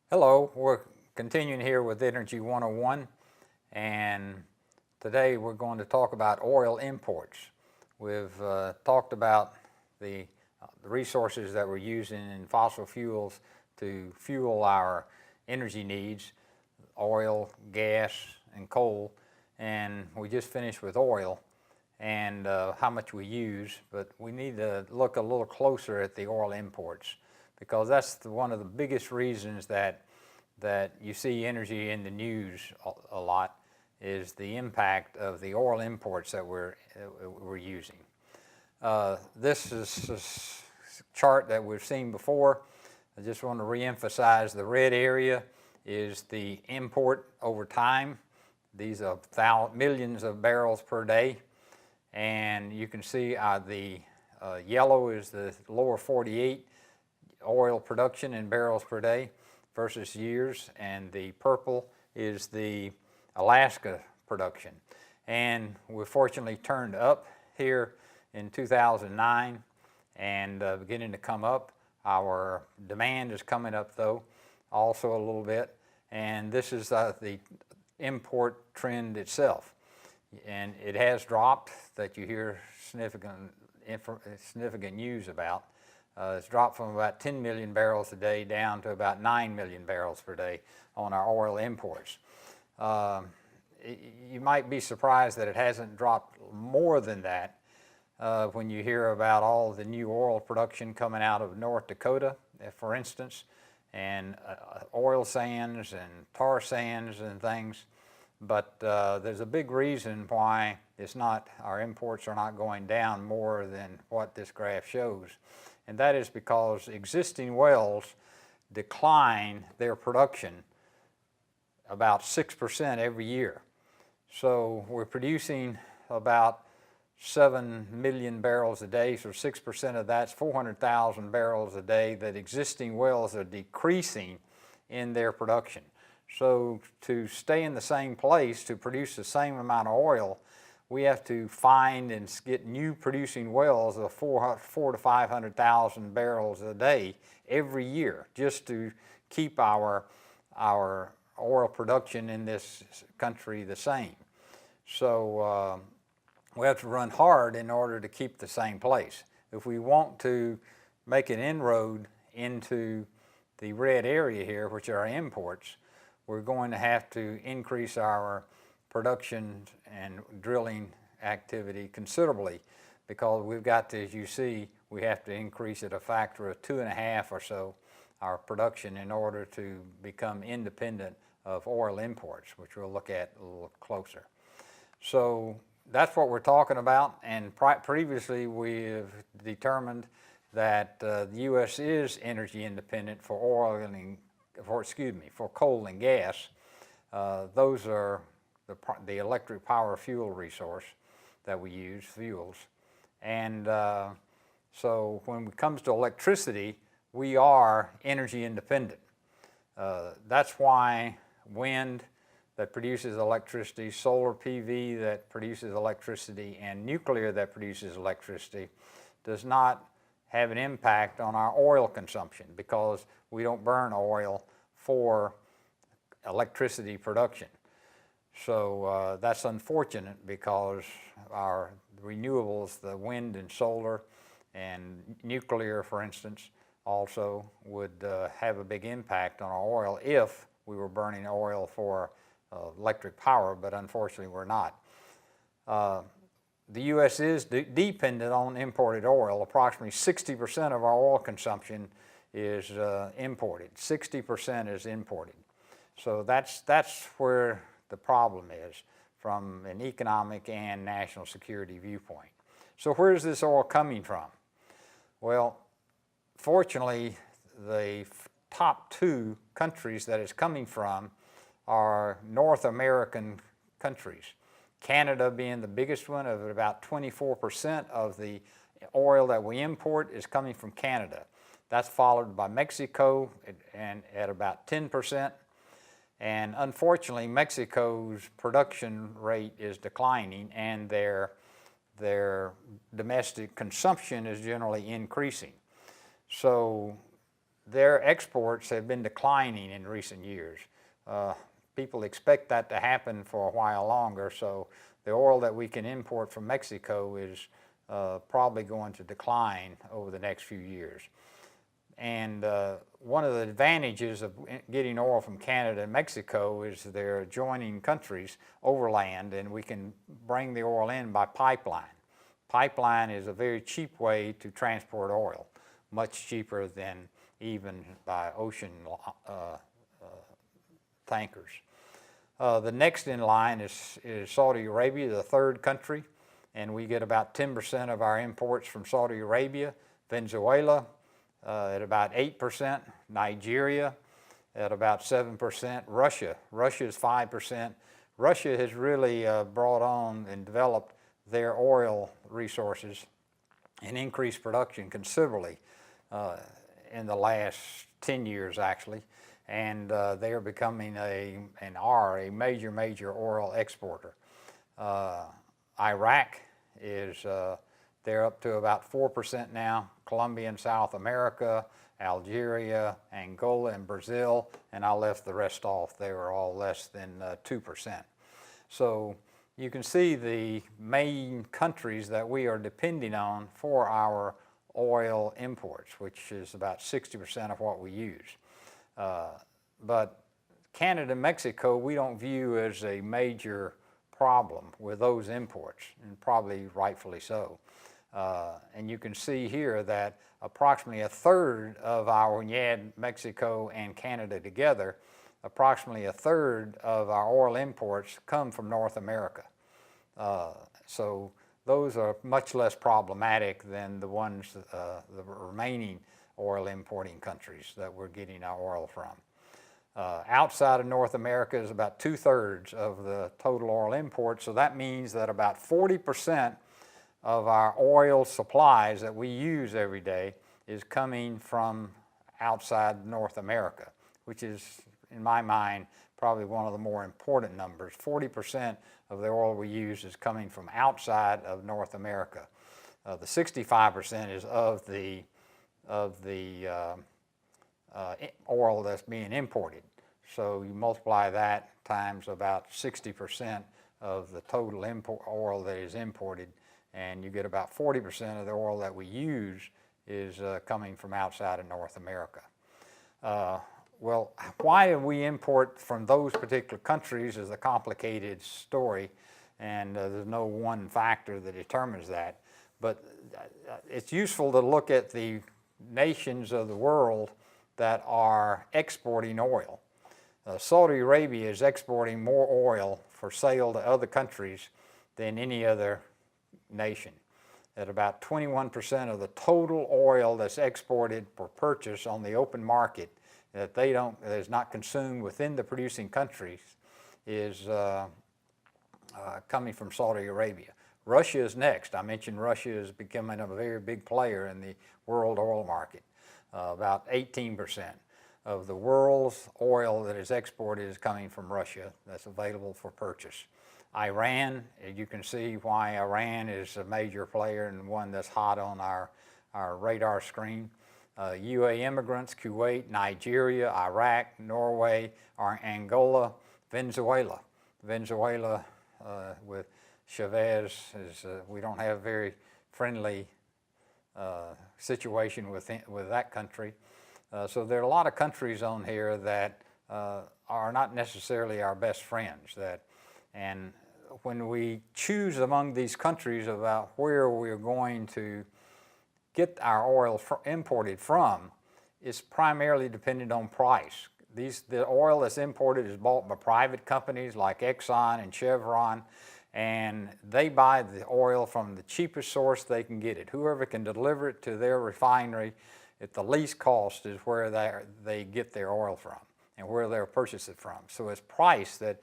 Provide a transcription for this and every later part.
Hello, we're continuing here with Energy 101, and today we're going to talk about oil imports. We've talked about the resources that we're using in fossil fuels to fuel our energy needs, oil, gas, and coal, and we just finished with oil and how much we use, but we need to look a little closer at the oil imports because that's one of the biggest reasons that you see energy in the news a lot is the impact of the oil imports that we're using. This is a chart that we've seen before. I just want to reemphasize the red area is the import over time. These are millions of barrels per day. And you can see the yellow is the lower 48 oil production in barrels per day versus years, and the purple is the Alaska production. And we fortunately turned up here in 2009 and beginning to come up. Our demand is coming up though, also a little bit. And this is the import trend itself. And it has dropped, that you hear significant news about. It's dropped from about 10 million barrels a day down to about 9 million barrels per day on our oil imports. You might be surprised that it hasn't dropped more than that when you hear about all the new oil production coming out of North Dakota, for instance, and oil sands and tar sands and things. But there's a big reason why our imports are not going down more than what this graph shows. And that is because existing wells decline their production about 6% every year. So we're producing about 7 million barrels a day, so 6% of that's 400,000 barrels a day that existing wells are decreasing in their production. So to stay in the same place, to produce the same amount of oil, we have to find and get new producing wells of 400 to 500,000 barrels a day every year just to keep our oil production in this country the same. So we have to run hard in order to keep the same place. If we want to make an inroad into the red area here, which are imports, we're going to have to increase our production and drilling activity considerably because we've got to, as you see, we have to increase at a factor of 2.5 or so our production in order to become independent of oil imports, which we'll look at a little closer. So that's what we're talking about, and previously we've determined that the U.S. is energy independent for for coal and gas. Those are the electric power fuel resource that we use, fuels. And so when it comes to electricity, we are energy independent. That's why wind that produces electricity, solar PV that produces electricity, and nuclear that produces electricity does not have an impact on our oil consumption because we don't burn oil for electricity production. So that's unfortunate because our renewables, the wind and solar and nuclear, for instance, also would have a big impact on our oil if we were burning oil for electric power, but unfortunately we're not. The U.S. is dependent on imported oil. Approximately 60% of our oil consumption is imported. 60% is imported. So that's where the problem is from an economic and national security viewpoint. So where is this oil coming from? Well, fortunately, the top 2 countries that it's coming from are North American countries. Canada being the biggest one, of about 24% of the oil that we import is coming from Canada. That's followed by Mexico at about 10%. And unfortunately, Mexico's production rate is declining and their domestic consumption is generally increasing. So their exports have been declining in recent years. People expect that to happen for a while longer, so the oil that we can import from Mexico is probably going to decline over the next few years. And one of the advantages of getting oil from Canada and Mexico is they're adjoining countries overland, and we can bring the oil in by pipeline. Pipeline is a very cheap way to transport oil, much cheaper than even by ocean tankers. The next in line is Saudi Arabia, the third country, and we get about 10% of our imports from Saudi Arabia. Venezuela at about 8%, Nigeria at about 7%, Russia is 5%. Russia has really brought on and developed their oil resources and increased production considerably in the last 10 years actually, and they are becoming and are a major oil exporter. Iraq is they're up to about 4% now. Colombia and South America, Algeria, Angola, and Brazil, and I left the rest off. They were all less than 2%. So you can see the main countries that we are depending on for our oil imports, which is about 60% of what we use. But Canada and Mexico we don't view as a major problem with those imports, and probably rightfully so. And you can see here that approximately a third of our, when you add Mexico and Canada together, approximately a third of our oil imports come from North America. So those are much less problematic than the ones, the remaining oil importing countries that we're getting our oil from. Outside of North America is about 2/3 of the total oil imports, so that means that about 40% of our oil supplies that we use every day is coming from outside North America, which is, in my mind, probably one of the more important numbers. 40% of the oil we use is coming from outside of North America. The 65% is of the oil that's being imported. So you multiply that times about 60% of the total oil that is imported, and you get about 40% of the oil that we use is coming from outside of North America. Well, why do we import from those particular countries is a complicated story, and there's no one factor that determines that. But it's useful to look at the nations of the world that are exporting oil. Saudi Arabia is exporting more oil for sale to other countries than any other nation. At about 21% of the total oil that's exported for purchase on the open market that that is not consumed within the producing countries is coming from Saudi Arabia. Russia is next. I mentioned Russia is becoming a very big player in the world oil market. About 18% of the world's oil that is exported is coming from Russia that's available for purchase. Iran, you can see why Iran is a major player and one that's hot on our radar screen. UAE immigrants, Kuwait, Nigeria, Iraq, Norway, Angola, Venezuela. Venezuela with Chavez we don't have a very friendly situation with that country. So there are a lot of countries on here that are not necessarily our best friends. And when we choose among these countries about where we're going to get our oil imported from, it's primarily dependent on price. The oil that's imported is bought by private companies like Exxon and Chevron, and they buy the oil from the cheapest source they can get it. Whoever can deliver it to their refinery at the least cost is where they get their oil from and where they'll purchase it from. So it's price that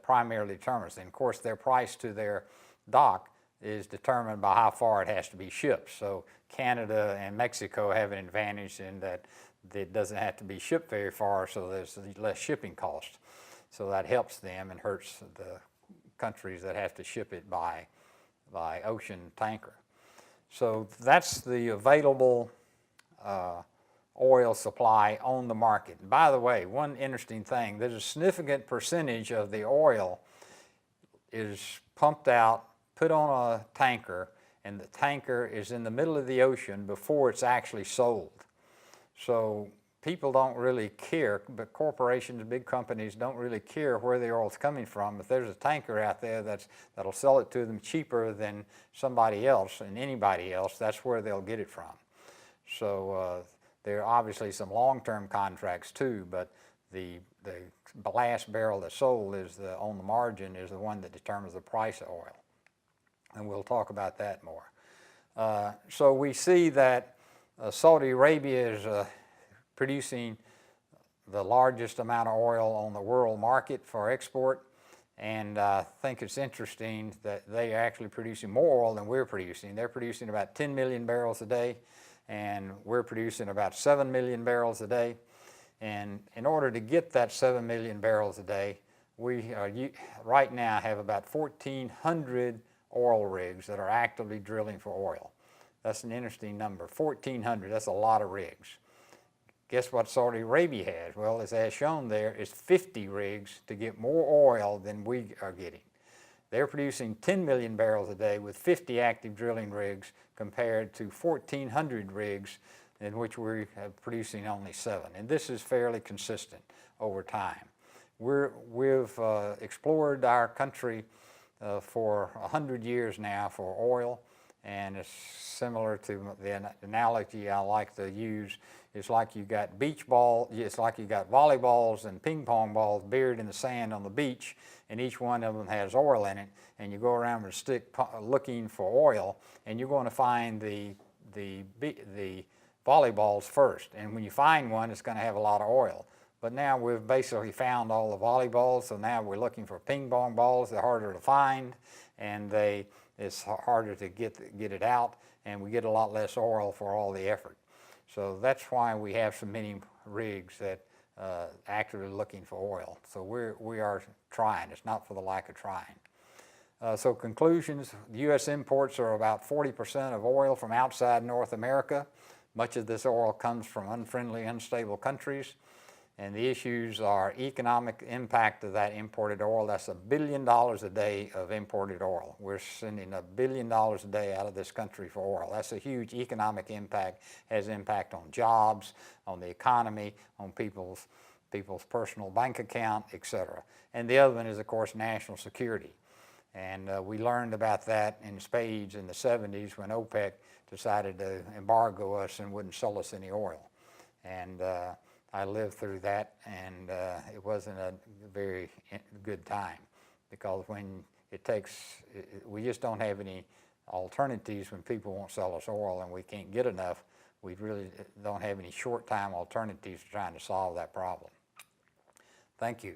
primarily determines. And of course, their price to their dock is determined by how far it has to be shipped. So Canada and Mexico have an advantage in that it doesn't have to be shipped very far, so there's less shipping cost. So that helps them and hurts the countries that have to ship it by ocean tanker. So that's the available oil supply on the market. And by the way, one interesting thing, there's a significant percentage of the oil is pumped out, put on a tanker, and the tanker is in the middle of the ocean before it's actually sold. So people don't really care, but corporations, big companies don't really care where the oil's coming from. If there's a tanker out there that'll sell it to them cheaper than somebody else and anybody else, that's where they'll get it from. So there are obviously some long-term contracts too, but the last barrel that's sold is on the margin is the one that determines the price of oil. And we'll talk about that more. So we see that Saudi Arabia is producing the largest amount of oil on the world market for export. And I think it's interesting that they are actually producing more oil than we're producing. They're producing about 10 million barrels a day, and we're producing about 7 million barrels a day. And in order to get that 7 million barrels a day, we right now have about 1,400 oil rigs that are actively drilling for oil. That's an interesting number, 1,400, that's a lot of rigs. Guess what Saudi Arabia has? Well, as shown there, is 50 rigs to get more oil than we are getting. They're producing 10 million barrels a day with 50 active drilling rigs compared to 1,400 rigs in which we're producing only 7. And this is fairly consistent over time. We've explored our country for 100 years now for oil, and it's similar to the analogy I like to use. It's like you got it's like you got volleyballs and ping pong balls buried in the sand on the beach, and each one of them has oil in it, and you go around with a stick looking for oil, and you're going to find the volleyballs first. And when you find one, it's going to have a lot of oil. But now we've basically found all the volleyballs, so now we're looking for ping pong balls. They're harder to find, and it's harder to get it out, and we get a lot less oil for all the effort. So that's why we have so many rigs that actively looking for oil. So we are trying. It's not for the lack of trying. So conclusions, the U.S. imports are about 40% of oil from outside North America. Much of this oil comes from unfriendly, unstable countries. And the issues are economic impact of that imported oil. That's $1 billion a day of imported oil. We're sending $1 billion a day out of this country for oil. That's a huge economic impact, has impact on jobs, on the economy, on people's personal bank account, etc. And the other one is, of course, national security. And we learned about that in spades in the 70s when OPEC decided to embargo us and wouldn't sell us any oil. And I lived through that, and it wasn't a very good time, because when we just don't have any alternatives when people won't sell us oil and we can't get enough. We really don't have any short-time alternatives to trying to solve that problem. Thank you.